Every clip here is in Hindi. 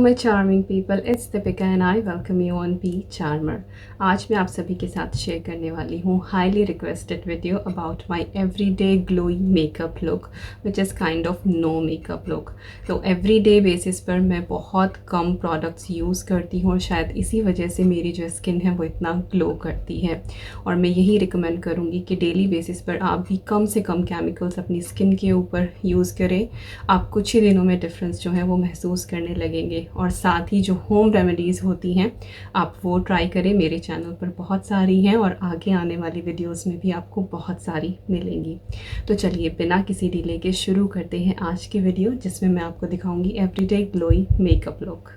my charming people, it's Deepika and I welcome you on Be Charmer। आज मैं आप सभी के साथ शेयर करने वाली हूँ highly requested video about my everyday glowy makeup look which is kind of no makeup look. तो एवरीडे बेसिस पर मैं बहुत कम प्रोडक्ट्स यूज़ करती हूँ और शायद इसी वजह से मेरी जो स्किन है वो इतना ग्लो करती है। और मैं यही रिकमेंड करूँगी कि डेली बेसिस पर आप भी कम से कम केमिकल्स अपनी स्किन के ऊपर यूज़ करें। आप कुछ ही दिनों में डिफरेंस जो है वो महसूस करने लगेंगे। और साथ ही जो होम रेमेडीज़ होती हैं आप वो ट्राई करें। मेरे चैनल पर बहुत सारी हैं और आगे आने वाली वीडियोस में भी आपको बहुत सारी मिलेंगी। तो चलिए बिना किसी डिले के शुरू करते हैं आज की वीडियो, जिसमें मैं आपको दिखाऊंगी एवरीडे ग्लोई मेकअप लुक।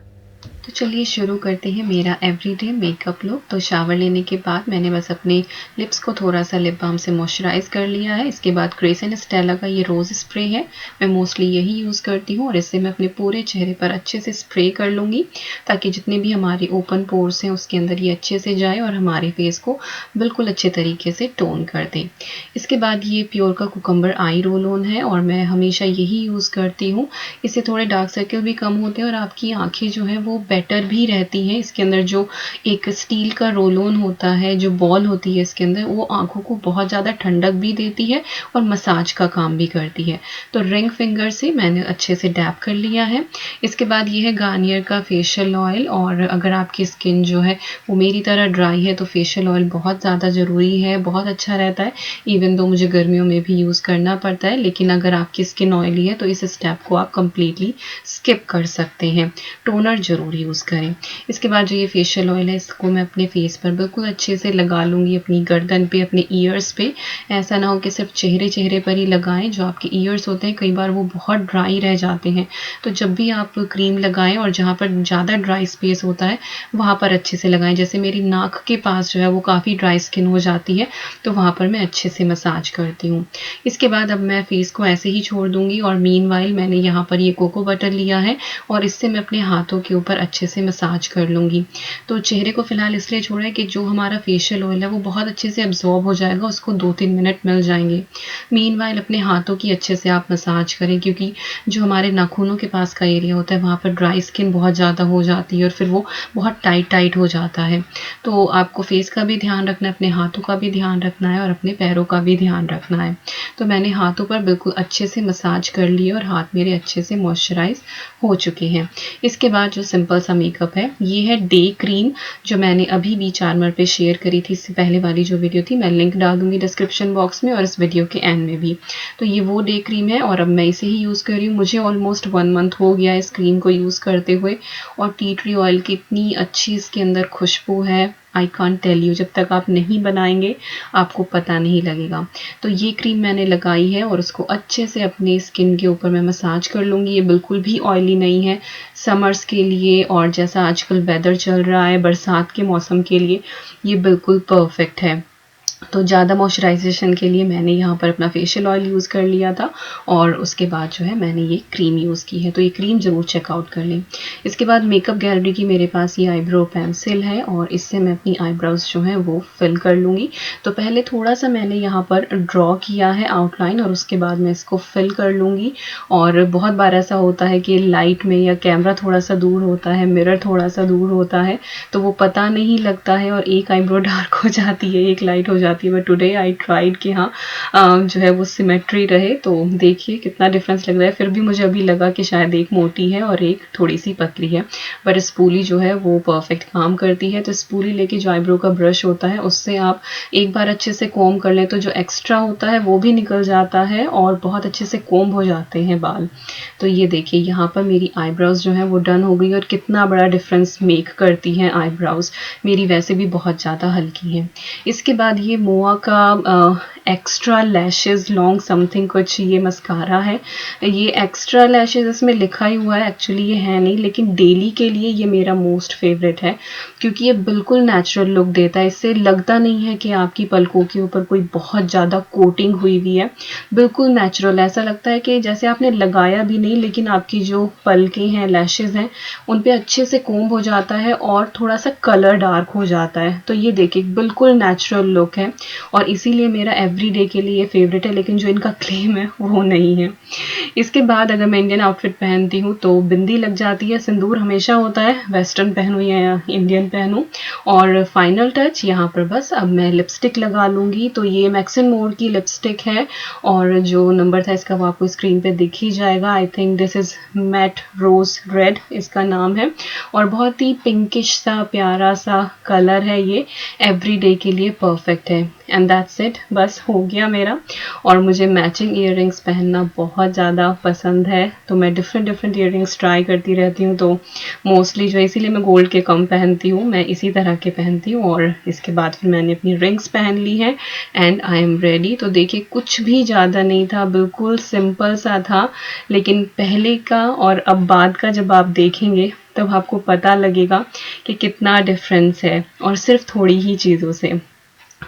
तो चलिए शुरू करते हैं मेरा एवरीडे मेकअप लुक। तो शावर लेने के बाद मैंने बस अपने लिप्स को थोड़ा सा लिप बाम से मॉइस्चराइज़ कर लिया है। इसके बाद ग्रेस एंड स्टेला का ये रोज़ स्प्रे है, मैं मोस्टली यही यूज़ करती हूँ और इससे मैं अपने पूरे चेहरे पर अच्छे से स्प्रे कर लूँगी ताकि जितने भी हमारे ओपन पोर्स हैं उसके अंदर ये अच्छे से जाए और हमारे फेस को बिल्कुल अच्छे तरीके से टोन कर दे। इसके बाद ये प्योर का कुकम्बर आई रोल ऑन है और मैं हमेशा यही यूज़ करती हूँ। इससे थोड़े डार्क सर्कल भी कम होते हैं और आपकी आँखें जो हैं वो बेटर भी रहती हैं। इसके अंदर जो एक स्टील का रोल ऑन होता है, जो बॉल होती है इसके अंदर, वो आंखों को बहुत ज़्यादा ठंडक भी देती है और मसाज का काम भी करती है। तो रिंग फिंगर से मैंने अच्छे से डैप कर लिया है। इसके बाद ये है गार्नियर का फेशियल ऑयल। और अगर आपकी स्किन जो है वो मेरी तरह ड्राई है तो फेशियल ऑयल बहुत ज़्यादा ज़रूरी है, बहुत अच्छा रहता है। इवन दो मुझे गर्मियों में भी यूज़ करना पड़ता है, लेकिन अगर आपकी स्किन ऑयली है तो इस स्टेप को आप कम्प्लीटली स्किप कर सकते हैं। टोनर ज़रूर यूज़ करें। इसके बाद जो ये फेशियल ऑयल है इसको मैं अपने फेस पर बिल्कुल अच्छे से लगा लूँगी, अपनी गर्दन पे, अपने ईयर्स पे। ऐसा ना हो कि सिर्फ चेहरे पर ही लगाएं। जो आपके ईयर्स होते हैं कई बार वो बहुत ड्राई रह जाते हैं, तो जब भी आप क्रीम लगाएं और जहाँ पर ज़्यादा ड्राई स्पेस होता है वहाँ पर अच्छे से लगाएं। जैसे मेरी नाक के पास जो है वो काफ़ी ड्राई स्किन हो जाती है, तो वहाँ पर मैं अच्छे से मसाज करती हूँ। इसके बाद अब मैं फेस को ऐसे ही छोड़ दूँगी और मीनवाइल मैंने यहाँ पर ये कोको बटर लिया है और इससे मैं अपने हाथों के ऊपर अच्छे से मसाज कर लूँगी। तो चेहरे को फ़िलहाल इसलिए छोड़ा है कि जो हमारा फेशियल ऑयल है वो बहुत अच्छे से अब्जॉर्ब हो जाएगा, उसको 2-3 मिनट मिल जाएंगे। मीनवाइल अपने हाथों की अच्छे से आप मसाज करें, क्योंकि जो हमारे नाखूनों के पास का एरिया होता है वहाँ पर ड्राई स्किन बहुत ज़्यादा हो जाती है और फिर वो बहुत टाइट हो जाता है। तो आपको फेस का भी ध्यान रखना है, अपने हाथों का भी ध्यान रखना है और अपने पैरों का भी ध्यान रखना है। तो मैंने हाथों पर बिल्कुल अच्छे से मसाज कर लिया और हाथ मेरे अच्छे से मॉइस्चराइज हो चुके हैं। इसके बाद जो सिंपल सा मेकअप है ये है डे क्रीम, जो मैंने अभी भी चार्मर पे शेयर करी थी। इससे पहले वाली जो वीडियो थी मैं लिंक डाल दूंगी डिस्क्रिप्शन बॉक्स में और इस वीडियो के एंड में भी। तो ये वो डे क्रीम है और अब मैं इसे ही यूज़ कर रही हूँ। मुझे ऑलमोस्ट 1 मंथ हो गया इस क्रीम को यूज़ करते हुए और टी ट्री ऑयल की इतनी अच्छी इसके अंदर खुशबू है, आई कांट टेल यू। जब तक आप नहीं बनाएंगे आपको पता नहीं लगेगा। तो ये क्रीम मैंने लगाई है और उसको अच्छे से अपनी स्किन के ऊपर मैं मसाज कर लूँगी। ये बिल्कुल भी ऑयली नहीं है, समर्स के लिए और जैसा आजकल वेदर चल रहा है बरसात के मौसम के लिए ये बिल्कुल परफेक्ट है। तो ज़्यादा मॉइस्चराइजेशन के लिए मैंने यहाँ पर अपना फेशियल ऑयल यूज़ कर लिया था और उसके बाद जो है मैंने ये क्रीम यूज़ की है। तो ये क्रीम ज़रूर चेकआउट कर लें। इसके बाद मेकअप गैलरी की मेरे पास ये आईब्रो पेंसिल है और इससे मैं अपनी आईब्रोज जो है वो फिल कर लूँगी। तो पहले थोड़ा सा मैंने यहाँ पर ड्रॉ किया है आउटलाइन और उसके बाद मैं इसको फिल कर लूँगी। और बहुत बार ऐसा होता है कि लाइट में या कैमरा थोड़ा सा दूर होता है, मिरर थोड़ा सा दूर होता है, तो वो पता नहीं लगता है और एक आईब्रो डार्क हो जाती है, एक लाइट हो जाती है। बट टुडे आई ट्राइड कि हाँ जो है वो सिमेट्री रहे। तो देखिए कितना डिफरेंस लग रहा है। फिर भी मुझे अभी लगा कि शायद एक मोटी है और एक थोड़ी सी पतली है, पर स्पूली जो है वो परफेक्ट काम करती है। तो स्पूली लेके जो आईब्रो का ब्रश होता है उससे आप एक बार अच्छे से कोम कर लें तो जो एक्स्ट्रा होता है वो भी निकल जाता है और बहुत अच्छे से कोम हो जाते हैं बाल। तो ये देखिए यहाँ पर मेरी आईब्रोज जो है वो डन हो गई और कितना बड़ा डिफरेंस मेक करती हैं आईब्रोज। मेरी वैसे भी बहुत ज़्यादा हल्की हैं। इसके बाद ये मोआ का एक्स्ट्रा लैशेज लॉन्ग समथिंग कुछ ये मस्कारा है। ये एक्स्ट्रा लैशेज इसमें लिखा ही हुआ है, एक्चुअली ये है नहीं, लेकिन डेली के लिए ये मेरा मोस्ट फेवरेट है क्योंकि ये बिल्कुल नेचुरल लुक देता है। इससे लगता नहीं है कि आपकी पलकों के ऊपर कोई बहुत ज़्यादा कोटिंग हुई हुई है, बिल्कुल नेचुरल। ऐसा लगता है कि जैसे आपने लगाया भी नहीं, लेकिन आपकी जो पलकें हैं, लैशेज हैं, उन पे अच्छे से कोम्ब हो जाता है और थोड़ा सा कलर डार्क हो जाता है। तो ये देखिए बिल्कुल नेचुरल लुक है। है और इसीलिए मेरा एवरीडे के लिए फेवरेट है, लेकिन जो इनका क्लेम है वो नहीं है। इसके बाद अगर मैं इंडियन आउटफिट पहनती हूँ तो बिंदी लग जाती है, सिंदूर हमेशा होता है, वेस्टर्न पहनूँ या इंडियन पहनूँ। और फाइनल टच यहाँ पर बस अब मैं लिपस्टिक लगा लूँगी। तो ये मैक्स एंड मोर की लिपस्टिक है और जो नंबर था इसका वो आपको स्क्रीन पे दिख ही जाएगा। I think this is matte rose red इसका नाम है और बहुत ही पिंकिश सा प्यारा सा कलर है ये, एवरीडे के लिए परफेक्ट है। एंड दैट्स इट, बस हो गया मेरा। और मुझे मैचिंग ईयररिंग्स पहनना बहुत ज़्यादा पसंद है, तो मैं डिफरेंट ईयररिंग्स ट्राई करती रहती हूँ। तो मोस्टली जो, इसीलिए मैं गोल्ड के कम पहनती हूँ, मैं इसी तरह के पहनती हूँ। और इसके बाद फिर मैंने अपनी रिंग्स पहन ली है एंड आई एम रेडी। तो देखिए कुछ भी ज़्यादा नहीं था, बिल्कुल सिंपल सा था, लेकिन पहले का और अब बाद का जब आप देखेंगे तब आपको पता लगेगा कि कितना डिफरेंस है। और सिर्फ थोड़ी ही चीज़ों से,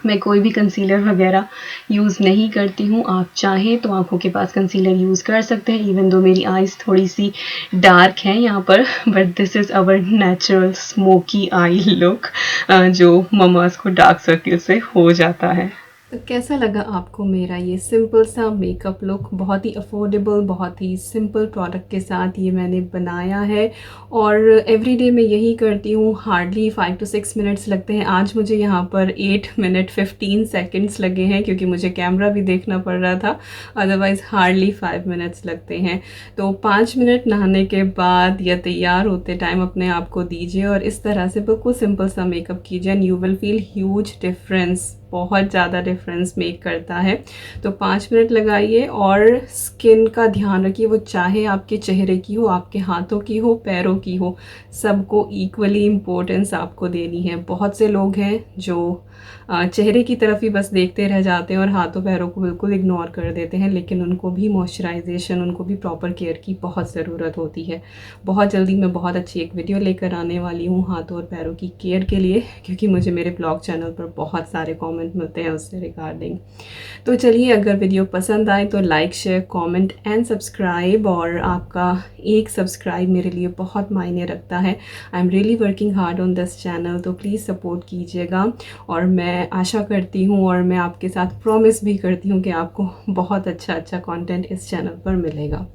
मैं कोई भी कंसीलर वगैरह यूज़ नहीं करती हूँ। आप चाहें तो आँखों के पास कंसीलर यूज़ कर सकते हैं, इवन दो मेरी आईज़ थोड़ी सी डार्क हैं यहाँ पर, but this is our natural smoky I look जो ममास को डार्क सर्किल से हो जाता है। तो कैसा लगा आपको मेरा ये सिंपल सा मेकअप लुक? बहुत ही अफोर्डेबल, बहुत ही सिंपल प्रोडक्ट के साथ ये मैंने बनाया है और एवरीडे मैं यही करती हूँ। हार्डली 5 to 6 मिनट्स लगते हैं। आज मुझे यहाँ पर 8 मिनट 15 सेकंड्स लगे हैं क्योंकि मुझे कैमरा भी देखना पड़ रहा था, अदरवाइज़ हार्डली 5 मिनट्स लगते हैं। तो 5 मिनट नहाने के बाद या तैयार होते टाइम अपने आप को दीजिए और इस तरह से बिल्कुल सिंपल सा मेकअप कीजिए and you will feel huge difference, बहुत ज़्यादा डिफरेंस मेक करता है। तो 5 मिनट लगाइए और स्किन का ध्यान रखिए, वो चाहे आपके चेहरे की हो, आपके हाथों की हो, पैरों की हो, सबको इक्वली इम्पोर्टेंस आपको देनी है। बहुत से लोग हैं जो चेहरे की तरफ ही बस देखते रह जाते हैं और हाथों पैरों को बिल्कुल इग्नोर कर देते हैं, लेकिन उनको भी मॉइस्चराइजेशन, उनको भी प्रॉपर केयर की बहुत ज़रूरत होती है। बहुत जल्दी मैं बहुत अच्छी एक वीडियो लेकर आने वाली हूँ हाथों और पैरों की केयर के लिए, क्योंकि मुझे मेरे ब्लॉग चैनल पर बहुत सारे कमेंट मिलते हैं उससे रिगार्डिंग। तो चलिए, अगर वीडियो पसंद आए तो like, share, comment and subscribe. और आपका एक सब्सक्राइब मेरे लिए बहुत मायने रखता है। I am really working hard on this channel, तो प्लीज़ सपोर्ट कीजिएगा। और मैं आशा करती हूँ और मैं आपके साथ प्रॉमिस भी करती हूँ कि आपको बहुत अच्छा कंटेंट इस चैनल पर मिलेगा।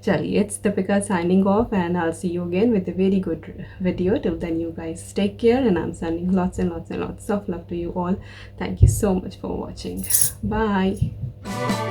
चलिए, it's Deepika signing off and I will see you again with a very good video. Till then you guys take care and I am sending lots and lots of love to you all. Thank you so much for watching. Bye.